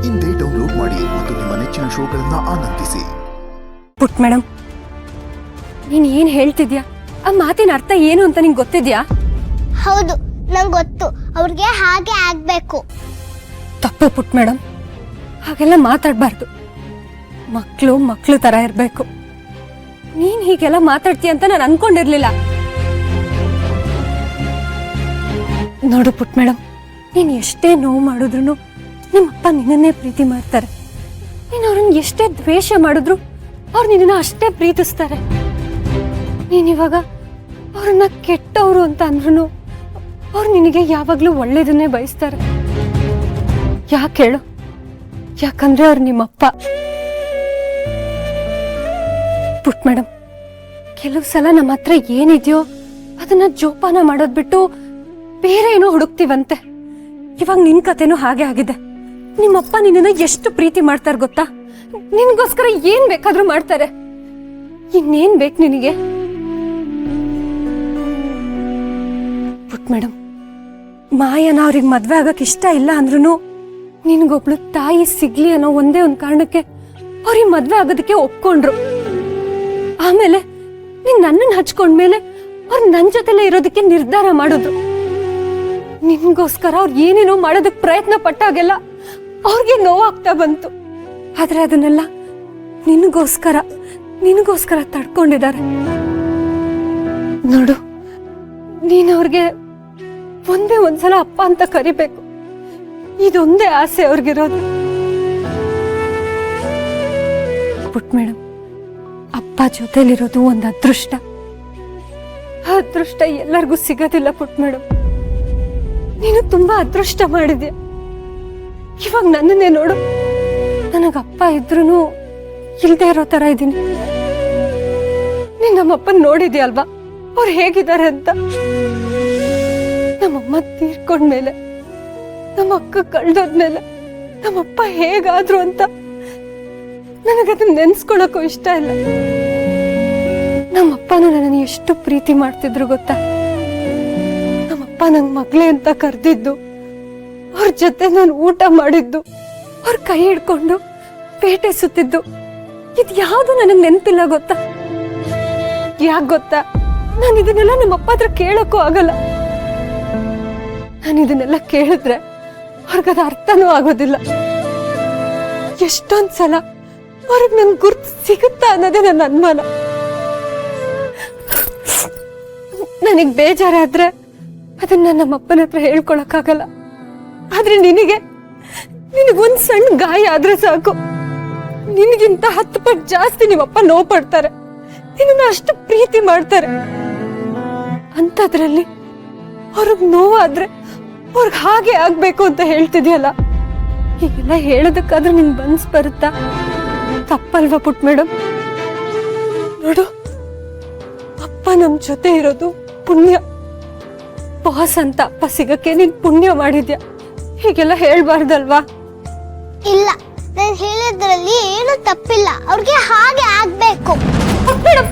ಇಂದೇ ಡೌನ್ಲೋಡ್ ಮಾಡಿ ಮತ್ತು ನಿಮ್ಮ ನೆಚ್ಚಿನ ಶೋಗಳನ್ನ ಆನಂದಿಸಿ. ಪುಟ್ ಮೇಡಮ್, ನೀನ್ ಏನ್ ಹೇಳ್ತಿದ್ಯಾ? ಆ ಮಾತಿನ ಅರ್ಥ ಏನು ಅಂತ ನಿಂಗೆ ಗೊತ್ತಿದ್ಯಾ? ಹೌದು, ನಂಗೆ ಗೊತ್ತು. ಅವ್ರಿಗೆ ಹಾಗೆ ಆಗ್ಬೇಕು. ತಪ್ಪು ಪುಟ್ ಮೇಡಮ್, ಹಾಗೆಲ್ಲ ಮಾತಾಡಬಾರ್ದು. ಮಕ್ಕಳು ತರ ಇರ್ಬೇಕು. ನೀನ್ ಹೀಗೆಲ್ಲ ಮಾತಾಡ್ತೀಯ ಅಂತ ನಾನು ಅನ್ಕೊಂಡಿರ್ಲಿಲ್ಲ. ನೋಡು ಪುಟ್ ಮೇಡಮ್, ನೀನ್ ಎಷ್ಟೇ ನೋವು ಮಾಡಿದ್ರು ನಿಮ್ಮಪ್ಪ ನಿನ್ನನ್ನೇ ಪ್ರೀತಿ ಮಾಡ್ತಾರೆ. ನೀನು ಅವ್ರನ್ನ ಎಷ್ಟೇ ದ್ವೇಷ ಮಾಡಿದ್ರು ಅವ್ರು ನಿನ್ನ ಅಷ್ಟೇ ಪ್ರೀತಿಸ್ತಾರೆ. ನೀನಿವಾಗ ಅವ್ರನ್ನ ಕೆಟ್ಟವರು ಅಂತ ಅಂದ್ರೂ ಅವ್ರು ನಿನಗೆ ಯಾವಾಗ್ಲೂ ಒಳ್ಳೇದನ್ನೇ ಬಯಸ್ತಾರೆ. ಯಾಕೆ ಹೇಳು? ಯಾಕಂದ್ರೆ ಅವ್ರು ನಿಮ್ಮಪ್ಪ. ಪುಟ್ ಮೇಡಮ್, ಕೆಲವು ಸಲ ನಮ್ಮ ಹತ್ರ ಏನಿದೆಯೋ ಅದನ್ನ ಜೋಪಾನ ಮಾಡೋದ್ ಬಿಟ್ಟು ಬೇರೆ ಏನೋ ಹುಡುಕ್ತಿವಂತೆ. ಇವಾಗ ನಿನ್ ಕತೆನೂ ಹಾಗೆ ಆಗಿದೆ. ನಿಮ್ಮಪ್ಪ ನಿನ್ನ ಎಷ್ಟು ಪ್ರೀತಿ ಮಾಡ್ತಾರೆ ಗೊತ್ತಾ? ನಿನ್ಗೋಸ್ಕರ ಏನ್ ಬೇಕಾದ್ರೂ ಮಾಡ್ತಾರೆ. ಇನ್ನೇನ್ ಬೇಕು ನಿನಗೆ? ಪುಟ್ ಮೇಡಮ್, ಮಾಯನ ಅವ್ರಿಗೆ ಮದ್ವೆ ಆಗಕ್ ಇಷ್ಟ ಇಲ್ಲ ಅಂದ್ರೂ ನಿನ್ಗೊಬ್ಳು ತಾಯಿ ಸಿಗ್ಲಿ ಅನ್ನೋ ಒಂದೇ ಒಂದ್ ಕಾರಣಕ್ಕೆ ಅವ್ರಿಗೆ ಮದ್ವೆ ಆಗೋದಕ್ಕೆ ಒಪ್ಕೊಂಡ್ರು. ಆಮೇಲೆ ನೀನ್ ನನ್ನನ್ನು ಹಚ್ಕೊಂಡ್ಮೇಲೆ ಅವ್ರು ನನ್ ಜೊತೆಲೆ ಇರೋದಕ್ಕೆ ನಿರ್ಧಾರ ಮಾಡಿದ್ರು. ನಿನ್ಗೋಸ್ಕರ ಅವ್ರು ಏನೇನೋ ಮಾಡೋದಕ್ ಪ್ರಯತ್ನ ಪಟ್ಟಾಗೆಲ್ಲ ಅವ್ರಿಗೆ ನೋವಾಗ್ತಾ ಬಂತು. ಆದ್ರೆ ಅದನ್ನೆಲ್ಲ ನಿನಗೋಸ್ಕರ ತಡ್ಕೊಂಡಿದ್ದಾರೆ. ನೋಡು, ನೀನ್ ಅವ್ರಿಗೆ ಒಂದೇ ಒಂದ್ಸಲ ಅಪ್ಪ ಅಂತ ಕರಿಬೇಕು. ಇದೊಂದೇ ಆಸೆ ಅವ್ರಿಗಿರೋದು. ಪುಟ್ ಮೇಡಮ್, ಅಪ್ಪ ಜೊತೆಲಿರೋದು ಒಂದು ಅದೃಷ್ಟ. ಆ ಅದೃಷ್ಟ ಎಲ್ಲರಿಗೂ ಸಿಗೋದಿಲ್ಲ ಪುಟ್ ಮೇಡಮ್. ನೀನು ತುಂಬಾ ಅದೃಷ್ಟ ಮಾಡಿದ್ಯಾ. ಇವಾಗ ನನ್ನನ್ನೇ ನೋಡು, ನನಗಪ್ಪ ಇದ್ರೂ ಇಲ್ದೇ ಇರೋ ತರ ಇದ್ದೀನಿ. ನೀನ್ ನಮ್ಮಪ್ಪನ್ ನೋಡಿದ್ಯಲ್ವಾ ಅವ್ರು ಹೇಗಿದ್ದಾರೆ ಅಂತ? ನಮ್ಮಮ್ಮ ತೀರ್ಕೊಂಡ್ಮೇಲೆ, ನಮ್ಮ ಅಕ್ಕ ಕಳ್ದೋದ್ಮೇಲೆ ನಮ್ಮಪ್ಪ ಹೇಗಾದ್ರು ಅಂತ ನನಗದನ್ನ ನೆನ್ಸ್ಕೊಳಕ್ಕೂ ಇಷ್ಟ ಇಲ್ಲ. ನಮ್ಮಪ್ಪನ ನನ್ನನ್ನು ಎಷ್ಟು ಪ್ರೀತಿ ಮಾಡ್ತಿದ್ರು ಗೊತ್ತಾ? ನಮ್ಮಪ್ಪ ನನ್ ಮಗಳೇ ಅಂತ ಕರೆದಿದ್ದು, ಅವ್ರ ಜೊತೆ ನಾನು ಊಟ ಮಾಡಿದ್ದು, ಅವ್ರ ಕೈ ಹಿಡ್ಕೊಂಡು ಪೇಟೆ ಸುತ್ತಿದ್ದು, ಇದು ಯಾವುದು ನನಗೆ ನೆನಪಿಲ್ಲ ಗೊತ್ತಾ? ಯಾಕೆ ಗೊತ್ತಾ? ನಾನು ಇದನ್ನೆಲ್ಲ ನಮ್ಮಪ್ಪ ಹತ್ರ ಕೇಳಕ್ಕೂ ಆಗಲ್ಲ. ನಾನು ಇದನ್ನೆಲ್ಲ ಕೇಳಿದ್ರೆ ಅವ್ರಿಗದ ಅರ್ಥನೂ ಆಗೋದಿಲ್ಲ. ಎಷ್ಟೊಂದ್ಸಲ ಅವ್ರಿಗೆ ನನ್ ಗುರ್ತು ಸಿಗುತ್ತಾ ಅನ್ನೋದೇ ನನ್ನ ಅನುಮಾನ. ನನಗ್ ಬೇಜಾರಾದ್ರೆ ಅದನ್ನ ನಮ್ಮಪ್ಪನ ಹತ್ರ ಹೇಳ್ಕೊಳಕ್ಕಾಗಲ್ಲ. ಆದ್ರೆ ನಿನಗೊಂದ್ ಸಣ್ಣ ಗಾಯ ಆದ್ರೆ ಸಾಕು, ನಿನಗಿಂತ 10 ಪಟ್ಟು ಜಾಸ್ತಿ ನಿಮ್ಮಪ್ಪ ನೋವು ಪಡ್ತಾರೆ. ನಿನ್ನ ಅಷ್ಟು ಪ್ರೀತಿ ಮಾಡ್ತಾರೆ. ಅಂತದ್ರಲ್ಲಿ ಅವ್ರಿಗೆ ನೋವಾದ್ರೆ ಅವ್ರಿಗೆ ಹಾಗೆ ಆಗ್ಬೇಕು ಅಂತ ಹೇಳ್ತಿದ್ಯಲ್ಲ, ಹೀಗೆಲ್ಲ ಹೇಳೋದಕ್ಕಾದ್ರೂ ನಿನ್ ಮನ್ಸ್ ಬರುತ್ತಾ? ತಪ್ಪಲ್ವಾ ಪುಟ್ ಮೇಡಮ್? ನೋಡು, ಅಪ್ಪ ನಮ್ ಜೊತೆ ಇರೋದು ಪುಣ್ಯ. ಬಾಸ್ ಅಂತ ಅಪ್ಪ ಸಿಗಕ್ಕೆ ನೀನ್ ಪುಣ್ಯ ಮಾಡಿದ್ಯಾ. ಹೀಗೆಲ್ಲ ಹೇಳ್ಬಾರ್ದಲ್ವಾ? ಇಲ್ಲ, ನಾನು ಹೇಳಿದ್ರಲ್ಲಿ ಏನು ತಪ್ಪಿಲ್ಲ. ಅವ್ರಿಗೆ ಹಾಗೆ ಆಗ್ಬೇಕು. ಪುಟ್ ಮೇಡಮ್,